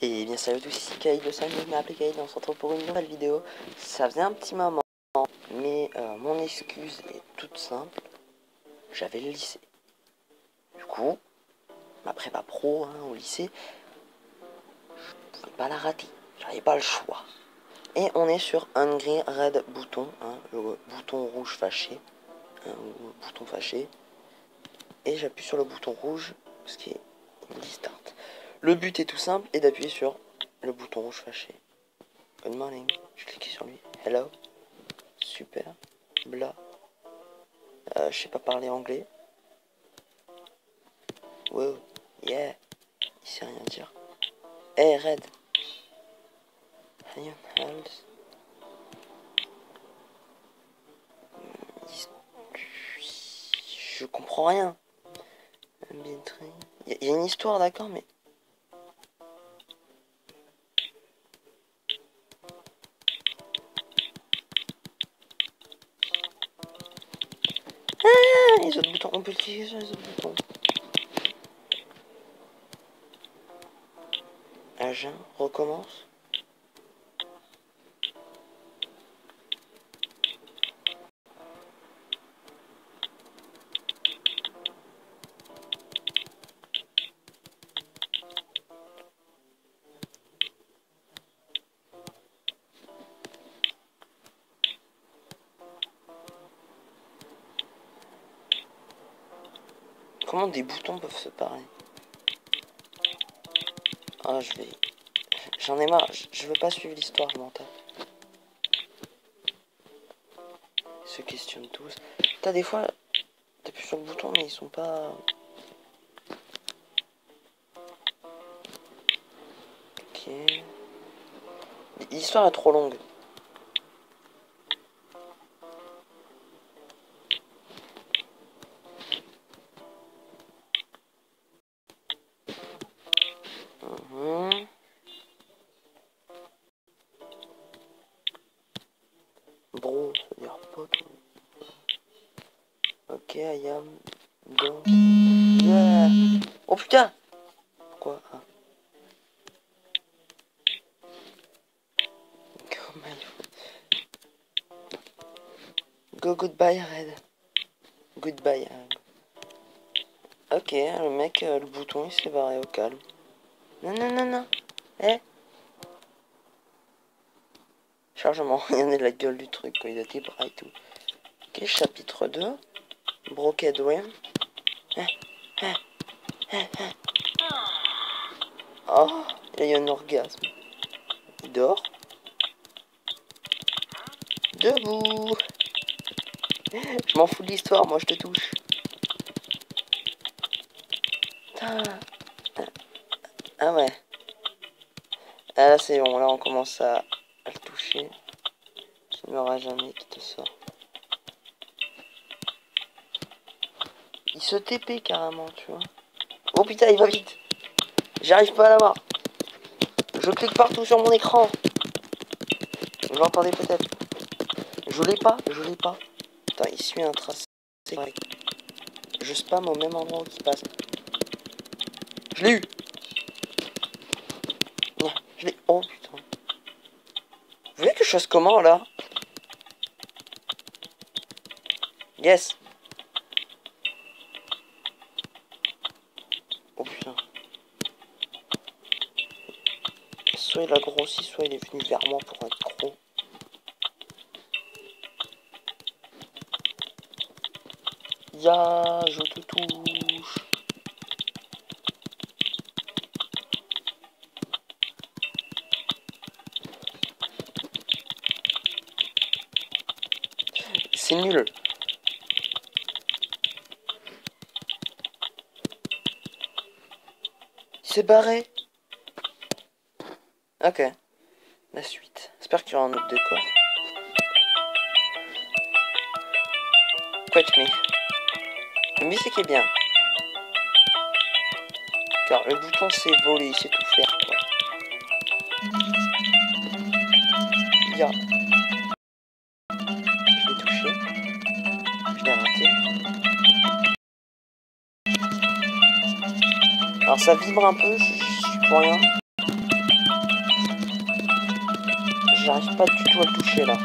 Et bien salut à tous, ici Kyle de 5 je m'appelle Kyle et on se retrouve pour une nouvelle vidéo. Ça faisait un petit moment, mais mon excuse est toute simple. J'avais le lycée. Du coup, ma prépa pro au lycée, je pouvais pas la rater. J'avais pas le choix. Et on est sur Hungry Red Button, le bouton rouge fâché. Ou bouton fâché. Et j'appuie sur le bouton rouge, ce qui est une dit start. Le but est tout simple, et d'appuyer sur le bouton rouge fâché. Good morning. Je clique sur lui. Hello. Super. Bla. Je sais pas parler anglais. Wow. Yeah. Il sait rien dire. Hey, Red. Iron House. Je comprends rien. Il y a une histoire, d'accord, mais... Ah, les autres boutons. On peut cliquer sur les autres boutons. Agent, recommence. Comment des boutons peuvent se parler? Ah, j'en ai marre. Je veux pas suivre l'histoire, je m'en tape. Ils se questionnent tous. T'as des fois... T'appuies sur le bouton, mais ils sont pas... Ok... L'histoire est trop longue. Bro, ça veut dire pote. Ok, I am dans... Yeah. Oh putain. Quoi? Ah. Go goodbye Red. Goodbye. Ok, le mec, le bouton il s'est barré au calme. Non, non, non, non. Eh. Chargement, regardez la gueule du truc, quoi. Il a des bras et tout. Ok, chapitre 2. Broken Dream. Oh, il y a un orgasme. Il dort. Debout. Je m'en fous de l'histoire, moi je te touche. Ah ouais. Ah là c'est bon, là on commence à le toucher. Tu n'auras jamais qui te sort. Il se TP carrément, tu vois. Oh putain, il va vite. J'arrive pas à l'avoir. Je clique partout sur mon écran. Vous l'entendez peut-être. Je l'ai pas. Putain, il suit un tracé. Je spam au même endroit où il passe. Je l'ai eu. Je l'ai... Oh putain. Vous voyez que je fasse comment là? Yes. Oh putain. Soit il a grossi, soit il est venu vers moi pour être gros. Ya, je te touche. C'est nul. Il s'est barré. Ok. La suite. J'espère qu'il y aura un autre décor. Quit me. La musique est bien. Car le bouton s'est volé, il sait tout faire quoi. Ya. Je l'ai touché. Je l'ai raté. Alors ça vibre un peu, je suis pour rien. j'arrive pas du tout à le toucher là.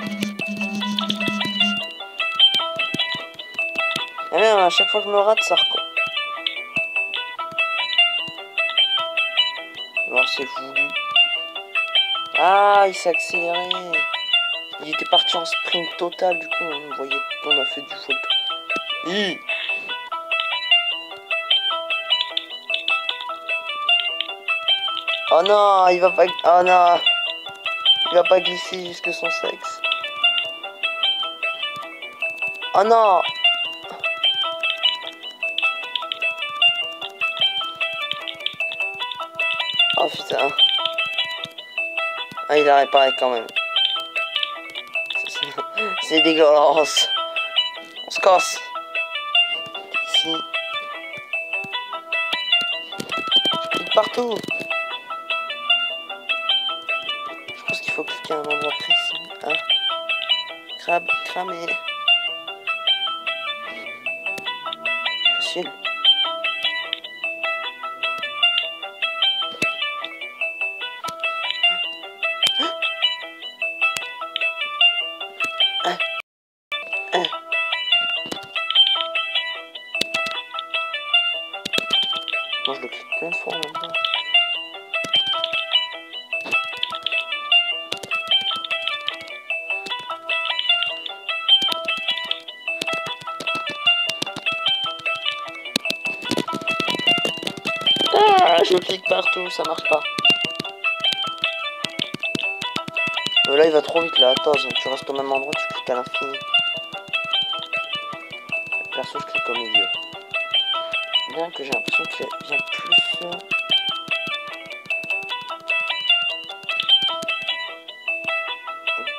Et même à chaque fois que je me rate, ça recommence. Alors c'est voulu. Ah, il s'est accéléré. Il était parti en sprint total, du coup on voyait, on a fait du faute. Oh non, il va pas. Oh non, il va pas glisser jusque son sexe. Oh non. Oh putain. Ah, il a réparé quand même. C'est dégueulasse. On se casse. Ici. Je clique partout. Je pense qu'il faut cliquer à un endroit précis. Hein. Crabe, cramé. Facile. Moi je le clique plein de fois en même temps. Ah, je clique partout, ça marche pas. Là il va trop vite là, attends, tu restes au même endroit, tu cliques à l'infini. Perso je clique au milieu. Bien que j'ai l'impression qu'il vient plus...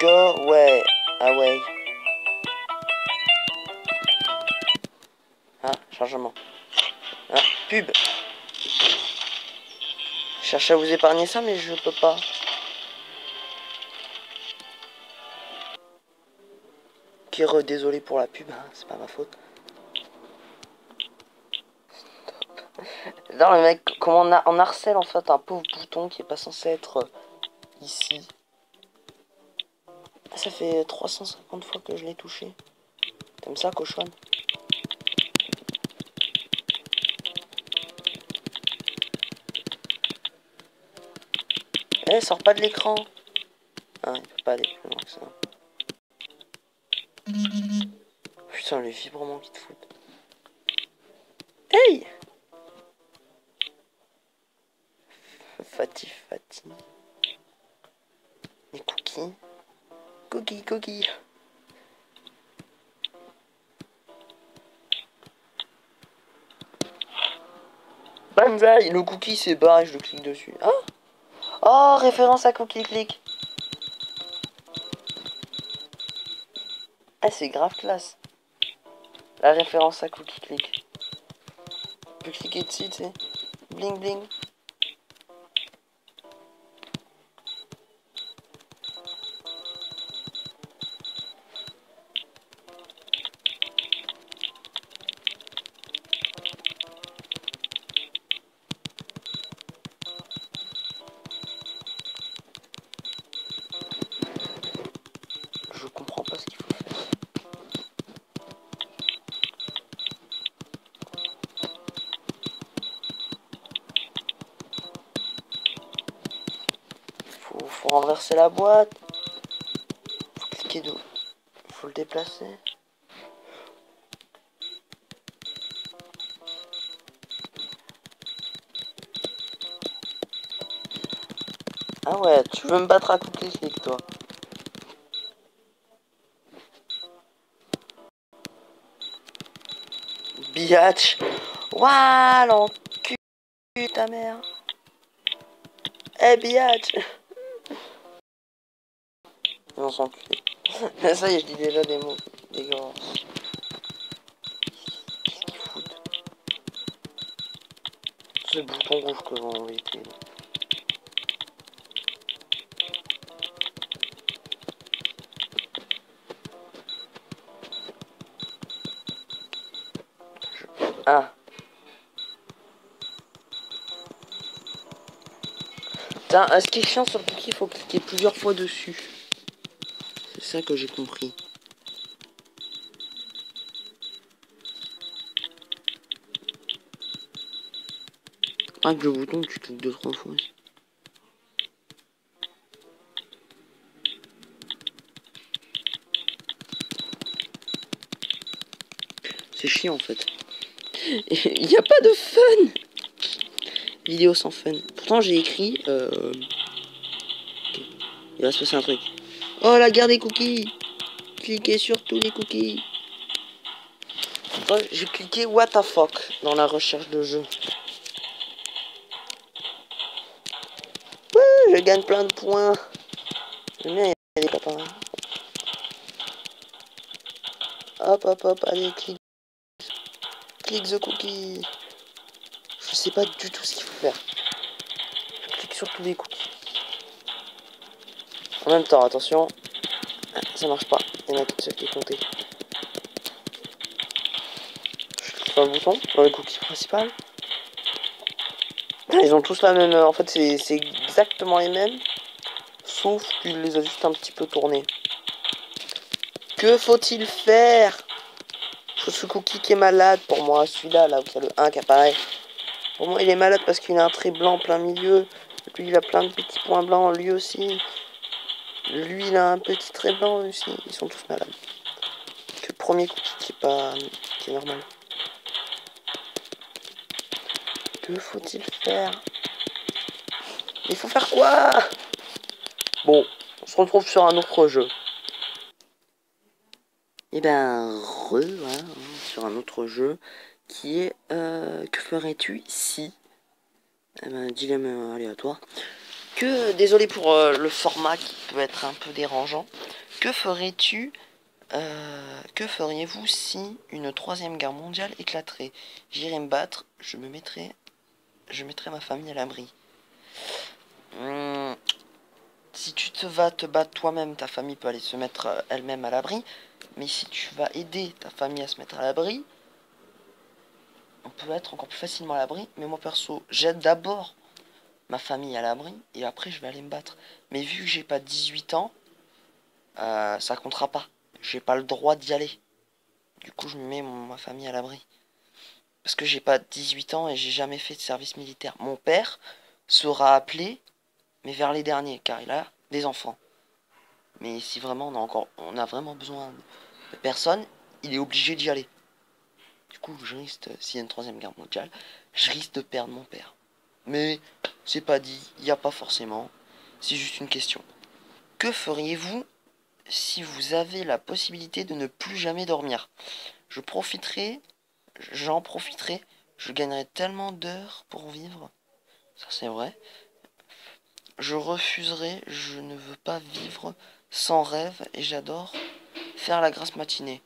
Go away, away. Ah, chargement. Ah, pub. Je cherche à vous épargner ça, mais je peux pas. Ok, désolé pour la pub, hein, c'est pas ma faute. Non, le mec, comment on harcèle en fait un pauvre bouton qui est pas censé être ici. Ça fait 350 fois que je l'ai touché. T'aimes ça, cochonne? Eh, sors pas de l'écran. Ah, il peut pas aller plus loin que ça. Putain, les vibrements qui te foutent. Hey! Fatih. Les cookies. Cookies. Banzai! Le cookie c'est barré, je le clique dessus. Hein? Oh, référence à Cookie Click. Ah, c'est grave classe. La référence à Cookie Click. Tu peux cliquer dessus, tu sais. Bling bling. Je comprends pas ce qu'il faut faire. Faut renverser la boîte. Faut cliquer d'où. Faut le déplacer. Ah ouais, tu veux me battre à Cookie Click, toi. Biatch. Waouh, l'encul ta mère. Eh, biatch. Ils vont s'enculer. Ça y est, je dis déjà des mots dégueulasses. Qu'est-ce qu'ils foutent? C'est le bouton rouge que vont enlever. Ah. Putain, ce qui est chiant sur le cookie, il faut cliquer plusieurs fois dessus. C'est ça que j'ai compris. Ah, que le bouton, tu cliques 2-3 fois. C'est chiant en fait. Il n'y a pas de fun. Vidéo sans fun. Pourtant j'ai écrit. Okay. Il va se passer un truc. Oh la guerre des cookies. Cliquez sur tous les cookies. J'ai cliqué what the fuck dans la recherche de jeu. Ouais, je gagne plein de points. J'aime bien, il y a des copains. Hop hop hop, allez clique. Click the cookie. Je sais pas du tout ce qu'il faut faire. Je clique sur tous les cookies. En même temps, attention. Ça marche pas. Il y en a qu'une seule qui est comptée. Je clique sur le bouton dans le cookie principal. Ils ont tous la même. En fait, c'est exactement les mêmes. Sauf qu'il les a juste un petit peu tournés. Que faut-il faire? Ce cookie qui est malade pour moi. Celui-là, là où il y a le 1 qui apparaît. Pour moi, il est malade parce qu'il a un trait blanc plein milieu. Lui, il a plein de petits points blancs. Lui aussi. Lui, il a un petit trait blanc aussi. Ils sont tous malades. Que le premier cookie qui est normal. Que faut-il faire? Il faut faire quoi? Bon, on se retrouve sur un autre jeu. Et ben, voilà, sur un autre jeu qui est que ferais-tu si dilemme aléatoire. Désolé pour le format qui peut être un peu dérangeant. Que ferais-tu que feriez-vous si une troisième guerre mondiale éclaterait? J'irais me battre, je mettrais ma famille à l'abri. Si tu vas te battre toi-même, ta famille peut aller se mettre elle-même à l'abri. Mais si tu vas aider ta famille à se mettre à l'abri, on peut être encore plus facilement à l'abri. Mais moi perso, j'aide d'abord ma famille à l'abri et après je vais aller me battre. Mais vu que j'ai pas 18 ans, ça comptera pas. J'ai pas le droit d'y aller. Du coup, je mets ma famille à l'abri. Parce que j'ai pas 18 ans et j'ai jamais fait de service militaire. Mon père sera appelé, mais vers les derniers, car il a des enfants. Mais si vraiment on a vraiment besoin de personne, il est obligé d'y aller. Du coup, s'il y a une troisième guerre mondiale, je risque de perdre mon père. Mais c'est pas dit, il n'y a pas forcément. C'est juste une question. Que feriez-vous si vous avez la possibilité de ne plus jamais dormir? J'en profiterai, je gagnerai tellement d'heures pour vivre. Ça c'est vrai. Je refuserai, je ne veux pas vivre sans rêve et j'adore faire la grasse matinée.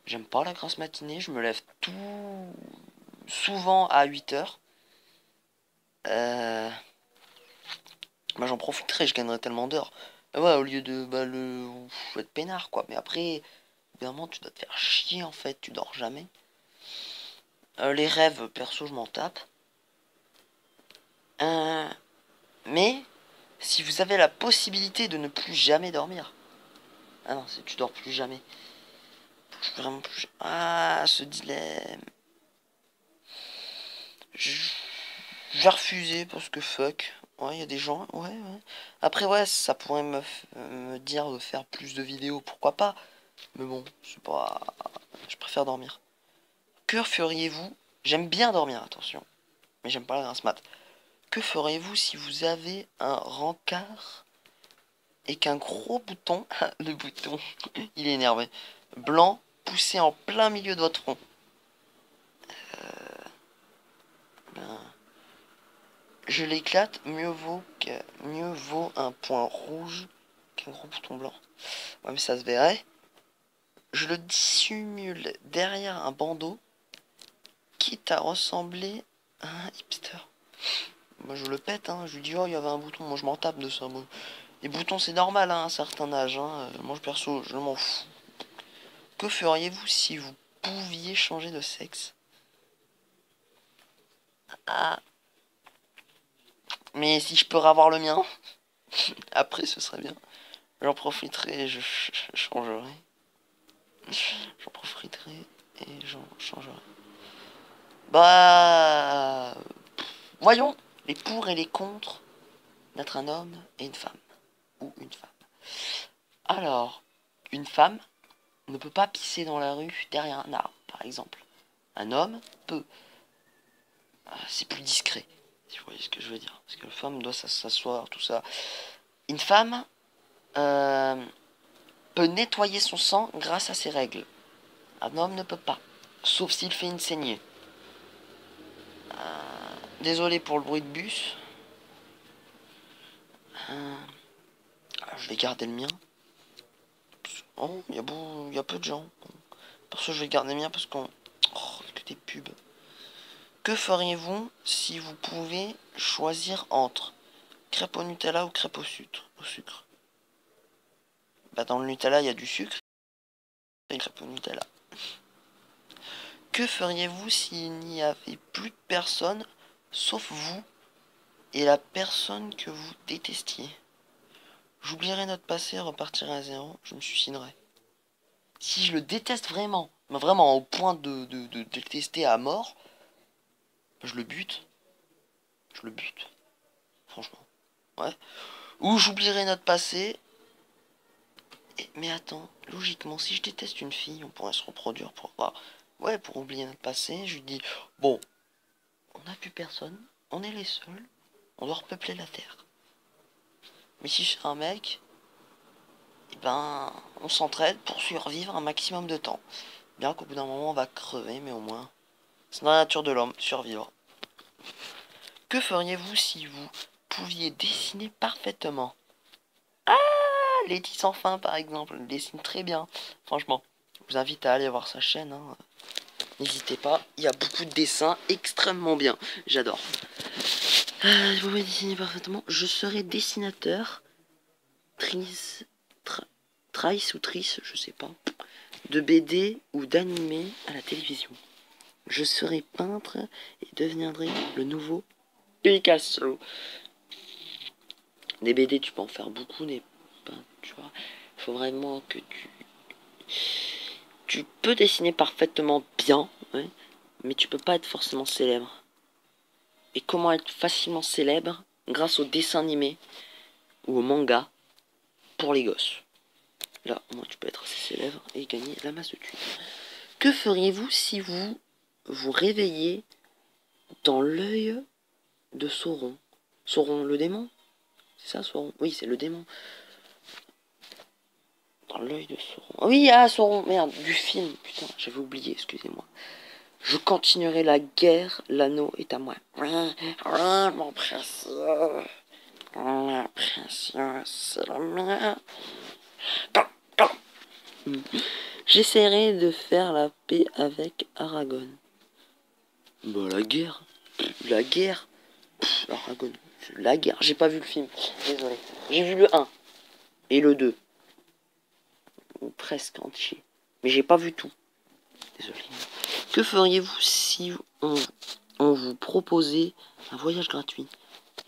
J'aime pas la grasse matinée, je me lève tout souvent à 8 heures. J'en profiterai, je gagnerai tellement d'heures. Ouais, au lieu de être peinard quoi. Mais après, évidemment, tu dois te faire chier en fait, tu dors jamais. Les rêves, perso, je m'en tape. Mais si vous avez la possibilité de ne plus jamais dormir. Ah non, tu dors plus jamais. Vraiment plus. Ah, ce dilemme. Je vais refuser parce que fuck. Ouais, il y a des gens. Ouais, ouais. Après, ouais, ça pourrait me dire de faire plus de vidéos. Pourquoi pas? Mais bon, c'est pas. Je préfère dormir. Que feriez-vous? J'aime bien dormir, attention. Mais j'aime pas la grasse mat. Que feriez-vous si vous avez un rencard et qu'un gros bouton, le bouton, il est énervé, blanc, poussé en plein milieu de votre front? Ben, je l'éclate, mieux vaut un point rouge qu'un gros bouton blanc. Ouais, mais ça se verrait. Je le dissimule derrière un bandeau, quitte à ressembler à un hipster. Moi, je le pète, hein. Je lui dis, oh, il y avait un bouton. Moi, je m'en tape de ça. Moi. Les boutons, c'est normal hein, à un certain âge. Hein. Moi, perso, je m'en fous. Que feriez-vous si vous pouviez changer de sexe? Ah. Mais si je peux avoir le mien, après, ce serait bien. J'en profiterai, je changerai. J'en profiterai et j'en changerai. Bah... Voyons les pour et les contre d'être un homme et une femme. Ou une femme. Alors, une femme ne peut pas pisser dans la rue derrière un arbre, par exemple. Un homme peut. C'est plus discret, si vous voyez ce que je veux dire. Parce que la femme doit s'asseoir, tout ça. Une femme peut nettoyer son sang grâce à ses règles. Un homme ne peut pas, sauf s'il fait une saignée. Désolé pour le bruit de bus. Je vais garder le mien. Oh, il y a peu de gens. Pour ça, je vais garder le mien parce qu'on... Oh, que des pubs. Que feriez-vous si vous pouvez choisir entre crêpe au Nutella ou crêpe au sucre? Bah dans le Nutella, il y a du sucre et crêpe au Nutella. Que feriez-vous s'il n'y avait plus de personne, sauf vous et la personne que vous détestiez? J'oublierai notre passé et repartirai à zéro, je me suiciderai. Si je le déteste vraiment, mais vraiment au point de détester à mort, je le bute. Je le bute. Franchement. Ouais. Ou j'oublierai notre passé. Mais attends, logiquement, si je déteste une fille, on pourrait se reproduire pour... ouais, pour oublier notre passé, je lui dis, bon, on n'a plus personne, on est les seuls, on doit repeupler la Terre. Mais si je suis un mec, eh ben, on s'entraide pour survivre un maximum de temps. Bien qu'au bout d'un moment, on va crever, mais au moins, c'est dans la nature de l'homme, survivre. Que feriez-vous si vous pouviez dessiner parfaitement? Ah, Letty Sans Fin, par exemple, elle dessine très bien, franchement. Je vous invite à aller voir sa chaîne, hein. N'hésitez pas, il y a beaucoup de dessins extrêmement bien. J'adore. Vous pouvez dessiner parfaitement. Je serai dessinateur. Trice ou Trice, je sais pas. De BD ou d'animé à la télévision. Je serai peintre et deviendrai le nouveau Picasso. Des BD, tu peux en faire beaucoup, des peintures. Il faut vraiment que tu peux dessiner parfaitement bien, ouais, mais tu peux pas être forcément célèbre. Et comment être facilement célèbre grâce au dessin animé ou au manga pour les gosses. Là, au moins tu peux être assez célèbre et gagner la masse de thunes. Que feriez-vous si vous vous réveillez dans l'œil de Sauron? Sauron le démon? C'est ça, Sauron? Oui, c'est le démon. Dans l'œil de Sauron. Oh oui, ah, Sauron, merde, du film. Putain, j'avais oublié, excusez-moi. Je continuerai la guerre, l'anneau est à moi. Mon précieux. Mon précieux, c'est le mien. J'essaierai de faire la paix avec Aragorn. Bah la guerre. La guerre. Aragorn. La guerre. J'ai pas vu le film. Désolé. J'ai vu le 1. Et le 2. Ou presque entier. Mais j'ai pas vu tout. Désolé. Que feriez-vous si on vous proposait un voyage gratuit?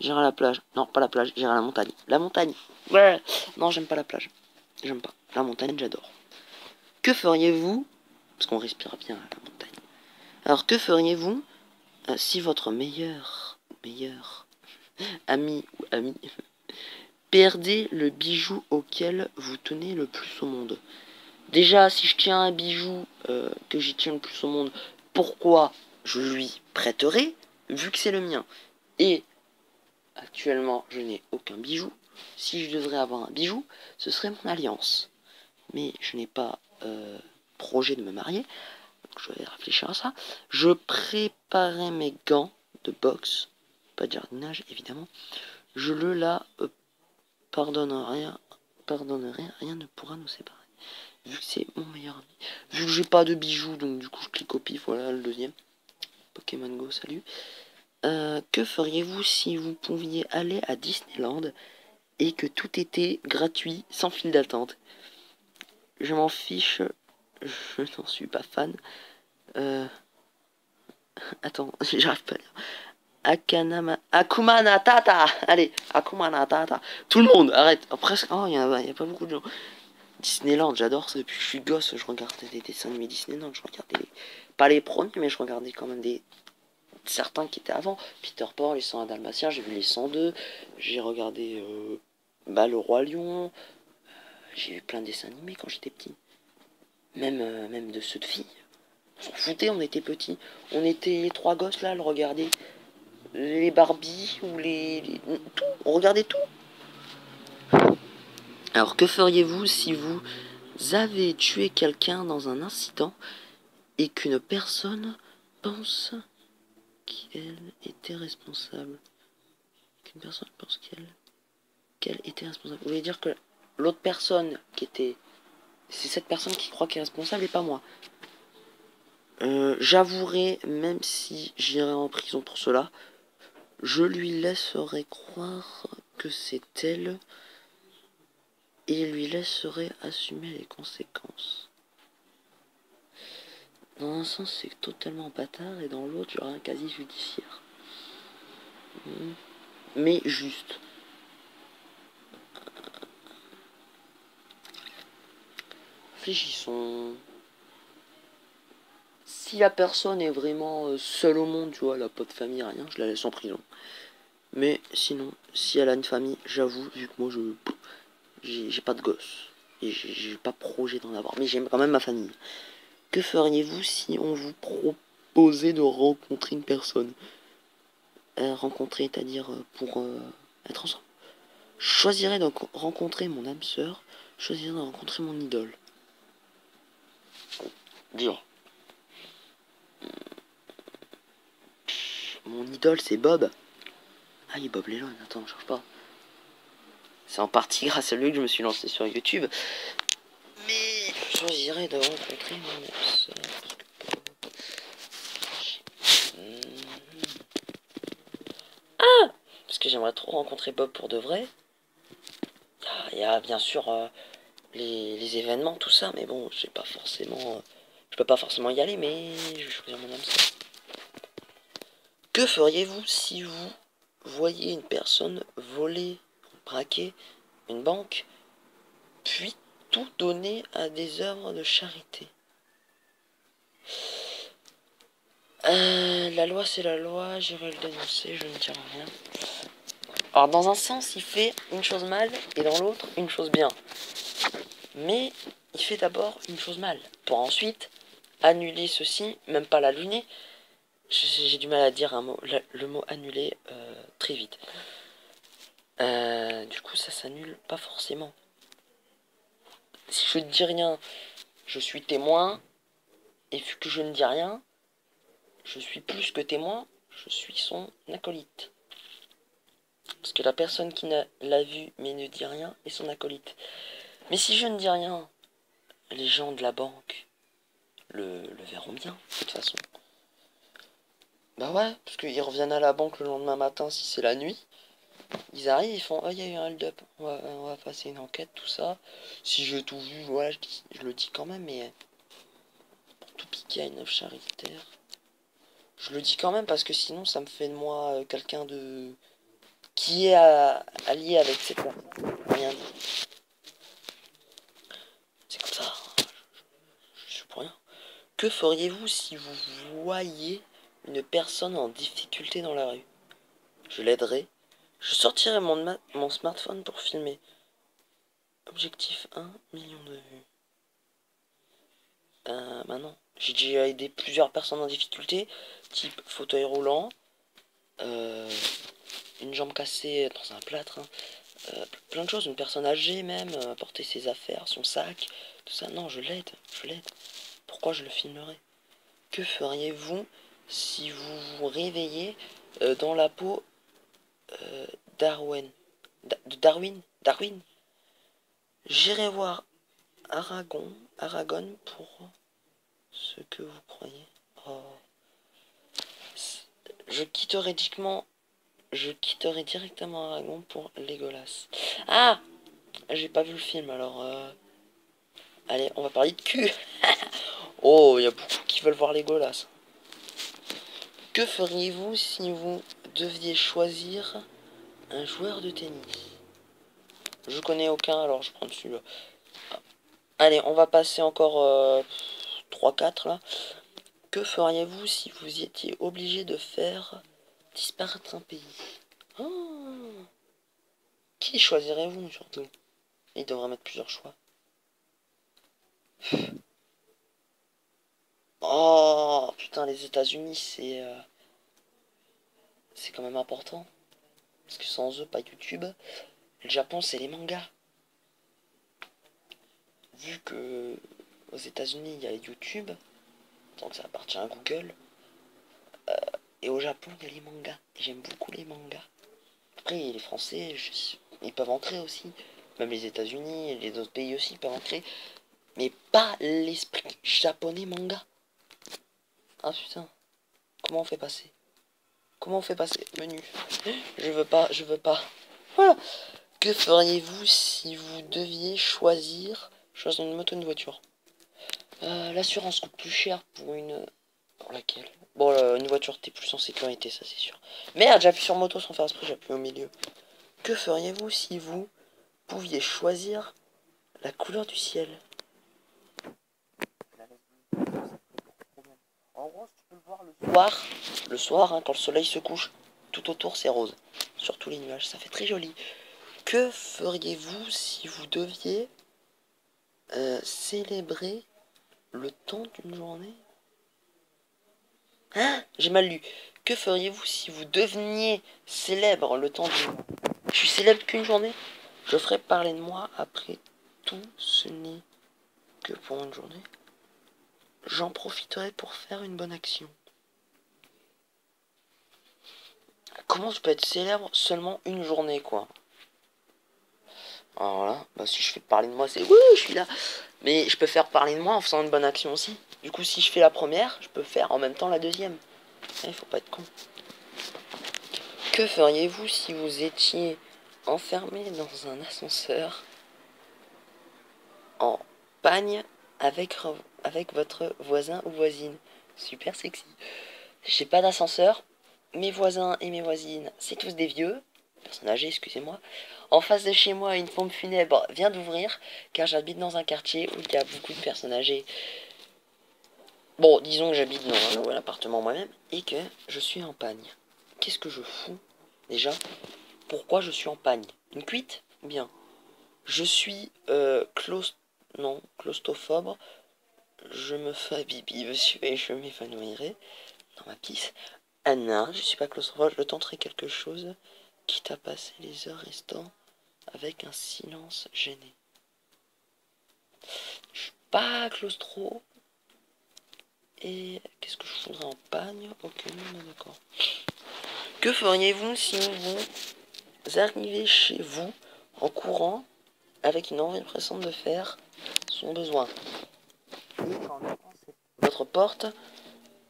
J'irai à la plage. Non, pas la plage. J'irai à la montagne. La montagne. Ouais. Non, j'aime pas la plage. J'aime pas. La montagne, j'adore. Que feriez-vous? Parce qu'on respire bien à la montagne. Alors, que feriez-vous si votre meilleur ami ou amie perdait le bijou auquel vous tenez le plus au monde? Déjà, si je tiens un bijou que j'y tiens le plus au monde, pourquoi je lui prêterai, vu que c'est le mien? Et actuellement, je n'ai aucun bijou. Si je devrais avoir un bijou, ce serait mon alliance. Mais je n'ai pas projet de me marier. Donc je vais réfléchir à ça. Je préparais mes gants de boxe, pas de jardinage évidemment. Je le pardonnerai, rien ne pourra nous séparer. Vu que c'est mon meilleur ami. Vu que j'ai pas de bijoux, donc du coup je clique au pif, voilà le deuxième. Pokémon Go, salut. Que feriez-vous si vous pouviez aller à Disneyland et que tout était gratuit, sans file d'attente? Je m'en fiche, je n'en suis pas fan. Attends, j'arrive pas à lire. Akuma Matata. Allez, Akuma Matata. Tout le monde, arrête. Presque. Oh, il y a pas beaucoup de gens. Disneyland, j'adore ça. Depuis que je suis gosse, je regardais des dessins animés Disneyland. Je regardais pas les premiers, mais je regardais quand même certains qui étaient avant. Peter Pan, les 101 Dalmatiens, j'ai vu les 102. J'ai regardé le Roi Lion. J'ai vu plein de dessins animés quand j'étais petit. Même de ceux de filles. On s'en foutait, on était petits. On était les trois gosses là, à le regarder. Les Barbie ou tout. On regardait tout. Alors que feriez-vous si vous avez tué quelqu'un dans un incident et qu'une personne pense qu'elle était responsable? Qu'une personne pense qu'elle était responsable. Vous voulez dire que l'autre personne qui était... C'est cette personne qui croit qu'elle est responsable et pas moi. J'avouerai, même si j'irai en prison pour cela, je lui laisserai croire que c'est elle et lui laisserai assumer les conséquences. Dans un sens, c'est totalement bâtard et dans l'autre, j'aurai un casier judiciaire. Mais juste. Réfléchissons. Si la personne est vraiment seule au monde, tu vois, elle a pas de famille, rien, je la laisse en prison. Mais sinon, si elle a une famille, j'avoue, vu que moi j'ai pas de gosse et j'ai pas projet d'en avoir, mais j'aime quand même ma famille. Que feriez-vous si on vous proposait de rencontrer une personne? Rencontrer, c'est-à-dire pour être ensemble. Je choisirais de rencontrer mon âme sœur, je choisirais de rencontrer mon idole. Dur. Mon idole, c'est Bob. Ah, il est Bob Lennon, attends, je cherche pas. C'est en partie grâce à lui que je me suis lancé sur YouTube. Mais je choisirais de rencontrer mon âme sœur. Parce que j'aimerais trop rencontrer Bob pour de vrai. Il y a bien sûr les événements, tout ça, mais bon, j'ai pas forcément... je peux pas forcément y aller, mais je vais choisir mon âme sœur. Que feriez-vous si vous voyez une personne voler, braquer une banque, puis tout donner à des œuvres de charité? La loi c'est la loi, j'irai le dénoncer, je ne dirai rien. Alors dans un sens il fait une chose mal et dans l'autre une chose bien. Mais il fait d'abord une chose mal pour ensuite annuler ceci, même pas l'annuler. J'ai du mal à dire le mot annuler très vite. Du coup ça s'annule pas forcément. Si je ne dis rien, je suis témoin, et vu que je ne dis rien, je suis plus que témoin, je suis son acolyte. Parce que la personne qui l'a vu mais ne dit rien est son acolyte. Mais si je ne dis rien, les gens de la banque le verront bien, de toute façon. Bah ouais, parce qu'ils reviennent à la banque le lendemain matin si c'est la nuit. Ils arrivent, ils font, oh, il y a eu un hold-up, on va passer une enquête, tout ça. Si j'ai tout vu, voilà, je le dis quand même, mais pour tout piquer à une œuvre charitaire. Je le dis quand même parce que sinon ça me fait de moi quelqu'un de... qui est allié avec cette personne. Rien dit. C'est comme ça. Je suis pour rien. Que feriez-vous si vous voyez une personne en difficulté dans la rue? Je l'aiderai. Je sortirai mon smartphone pour filmer. Objectif 1 million de vues. Maintenant, j'ai déjà aidé plusieurs personnes en difficulté, type fauteuil roulant, une jambe cassée dans un plâtre, hein, plein de choses, une personne âgée même, porter ses affaires, son sac, tout ça. Non, je l'aide. Pourquoi je le filmerais? Que feriez-vous si vous vous réveillez dans la peau Darwin? Darwin. J'irai voir Aragon pour ce que vous croyez. Oh. Je quitterai directement Aragon pour Legolas. Ah! J'ai pas vu le film alors. Allez, on va parler de cul. Oh, il y a beaucoup qui veulent voir Legolas. Que feriez-vous si vous deviez choisir un joueur de tennis. Je connais aucun, alors je prends celui-là. Allez, on va passer encore 3-4 là. Que feriez-vous si vous étiez obligé de faire disparaître un pays? Oh, qui choisirez-vous surtout? Il devrait mettre plusieurs choix. Oh putain, les États-Unis c'est quand même important parce que sans eux pas YouTube. Le Japon c'est les mangas. Vu que aux États-Unis il y a YouTube, donc ça appartient à Google, et au Japon il y a les mangas. Et j'aime beaucoup les mangas. Après les Français, ils peuvent entrer aussi, même les États-Unis et les autres pays aussi peuvent entrer, mais pas l'esprit japonais manga. Ah putain, comment on fait passer? Comment on fait passer? Menu. Je veux pas, je veux pas. Voilà. Que feriez-vous si vous deviez choisir une moto, une voiture? L'assurance coûte plus cher pour une... Pour laquelle? Bon, une voiture, t'es plus en sécurité, ça c'est sûr. Merde, j'appuie sur moto sans faire exprès, j'appuie au milieu. Que feriez-vous si vous pouviez choisir la couleur du ciel? En gros, tu peux le voir le soir hein, quand le soleil se couche, tout autour c'est rose. Surtout les nuages, ça fait très joli. Que feriez-vous si vous deviez célébrer le temps d'une journée? Hein? J'ai mal lu. Que feriez-vous si vous deveniez célèbre le temps d'une journée? Je suis célèbre qu'une journée? Je ferai parler de moi après tout, ce n'est que pour une journée. J'en profiterai pour faire une bonne action. Comment je peux être célèbre seulement une journée, quoi? Alors voilà, bah, si je fais parler de moi, c'est oui, je suis là. Mais je peux faire parler de moi en faisant une bonne action aussi. Du coup, si je fais la première, je peux faire en même temps la deuxième. Il faut pas être con. Que feriez-vous si vous étiez enfermé dans un ascenseur en pagne avec votre voisin ou voisine? Super sexy. J'ai pas d'ascenseur. Mes voisins et mes voisines, c'est tous des vieux. Personnes âgées, excusez-moi. En face de chez moi, une pompe funèbre vient d'ouvrir, car j'habite dans un quartier où il y a beaucoup de personnes âgées. Bon, disons que j'habite dans un nouvel appartement moi-même, et que je suis en pagne. Qu'est-ce que je fous, déjà? Pourquoi je suis en pagne? Une cuite? Bien. Je suis claustrophobe. Je me fais pipi dessus et je m'évanouirai dans ma pisse. Ah non, je suis pas claustrophobe, je tenterai quelque chose, quitte à passer les heures restant avec un silence gêné. Je suis pas claustro. Et qu'est-ce que je foudrais en pagne? Ok, non, d'accord. Que feriez-vous si vous arrivez chez vous en courant avec une envie pressante de faire son besoin? Et quand on ouvre votre porte,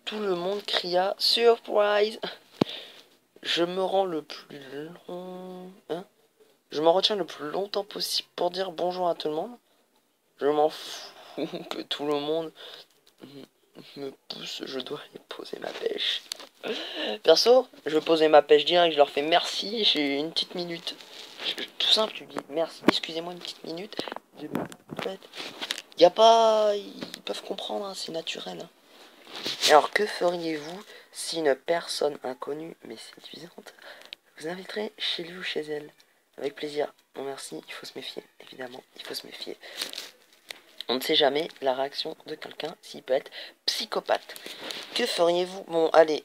tout le monde cria Surprise! Je me rends le plus long. Hein? Je m'en retiens le plus longtemps possible pour dire bonjour à tout le monde. Je m'en fous que tout le monde me pousse, je dois aller poser ma pêche. Perso, je vais poser ma pêche direct, je leur fais merci, j'ai une petite minute. Tout simple, tu dis merci, excusez-moi une petite minute. Y a pas. Ils peuvent comprendre, hein, c'est naturel. Hein. Alors, que feriez-vous si une personne inconnue mais séduisante vous inviterait chez lui ou chez elle? Avec plaisir. Non merci, il faut se méfier, évidemment, il faut se méfier. On ne sait jamais la réaction de quelqu'un s'il peut être psychopathe. Que feriez-vous? Bon, allez,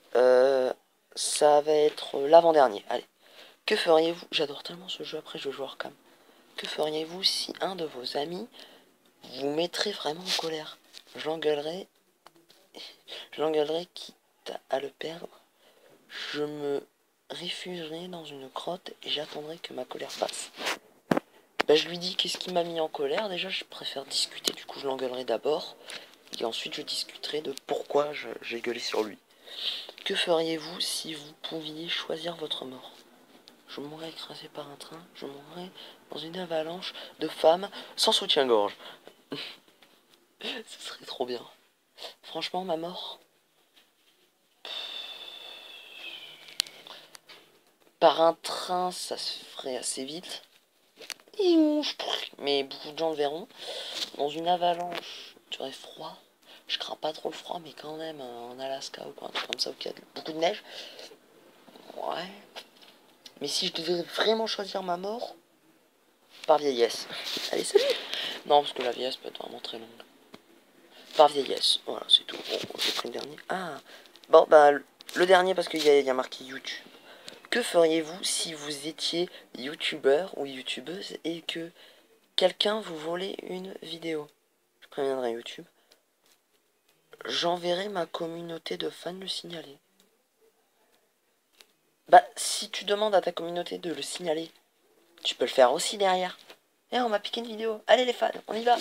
ça va être l'avant-dernier. Allez. Que feriez-vous? J'adore tellement ce jeu, après je vais jouer hors cam. Que feriez-vous si un de vos amis vous mettrait vraiment en colère? Je l'engueulerais quitte à le perdre. Je me réfugierai dans une grotte et j'attendrai que ma colère passe. Bah, je lui dis qu'est-ce qui m'a mis en colère. Déjà, je préfère discuter, du coup je l'engueulerai d'abord. Et ensuite je discuterai de pourquoi j'ai gueulé sur lui. Que feriez-vous si vous pouviez choisir votre mort? Je mourrais écrasé par un train, je mourrais dans une avalanche de femmes sans soutien-gorge. Ce serait trop bien. Franchement, ma mort... par un train, ça se ferait assez vite. Mais beaucoup de gens le verront. Dans une avalanche, tu aurais froid. Je crains pas trop le froid, mais quand même, en Alaska ou quoi, un truc comme ça, où il y a beaucoup de neige. Ouais. Mais si je devais vraiment choisir ma mort, par vieillesse. Allez, salut. Non, parce que la vieillesse peut être vraiment très longue. Par vieillesse, voilà, c'est tout. Bon, j'ai pris le dernier. Ah, bon, bah, le dernier, parce qu'il y a marqué YouTube. Que feriez-vous si vous étiez youtubeur ou youtubeuse et que quelqu'un vous volait une vidéo? Je préviendrai YouTube. J'enverrai ma communauté de fans le signaler. Bah, si tu demandes à ta communauté de le signaler, tu peux le faire aussi derrière. Eh, on m'a piqué une vidéo. Allez les fans, on y va.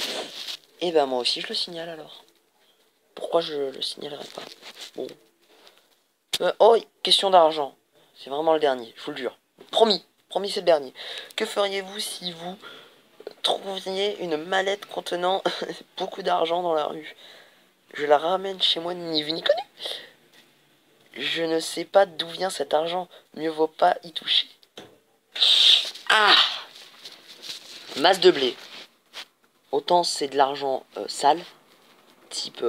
Et bah moi aussi je le signale alors. Pourquoi je le signalerai pas? Bon. Oh, question d'argent. C'est vraiment le dernier, je vous le jure. Promis, promis c'est le dernier. Que feriez-vous si vous trouviez une mallette contenant beaucoup d'argent dans la rue? Je la ramène chez moi ni vu ni connu. Je ne sais pas d'où vient cet argent. Mieux vaut pas y toucher. Ah! Masse de blé. Autant c'est de l'argent sale, type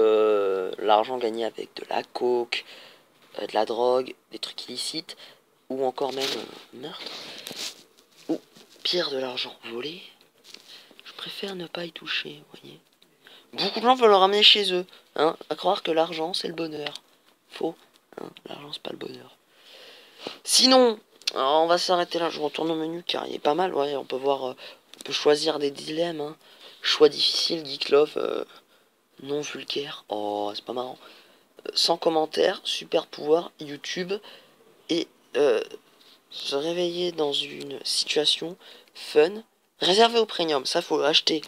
l'argent gagné avec de la coke, de la drogue, des trucs illicites, ou encore même meurtre, ou pire de l'argent volé. Je préfère ne pas y toucher, vous voyez. Beaucoup de gens veulent le ramener chez eux, hein, à croire que l'argent c'est le bonheur. Faux, hein, l'argent c'est pas le bonheur. Sinon, alors, on va s'arrêter là, je retourne au menu car il est pas mal, ouais, on peut voir, on peut choisir des dilemmes, hein. Choix difficile, Geek Love, non vulgaire, oh c'est pas marrant. Sans commentaire, super pouvoir, YouTube, et se réveiller dans une situation fun, réservé au premium, ça faut acheter.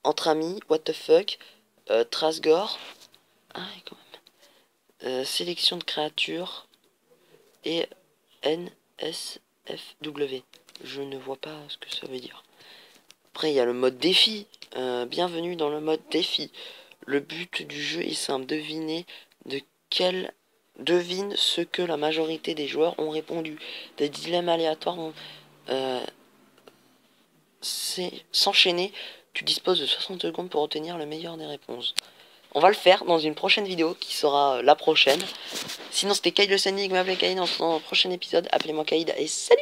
Entre amis, what the fuck, Trasgore, ah, quand même. Sélection de créatures et NSFW. Je ne vois pas ce que ça veut dire. Après, il y a le mode défi. Bienvenue dans le mode défi. Le but du jeu est simple. Devine ce que la majorité des joueurs ont répondu. Des dilemmes aléatoires ont s'enchaîner. Tu disposes de 60 secondes pour obtenir le meilleur des réponses. On va le faire dans une prochaine vidéo qui sera la prochaine. Sinon, c'était Kaïd le Sandy qui m'appelait Kaïd dans son prochain épisode. Appelez-moi Kaïd et salut!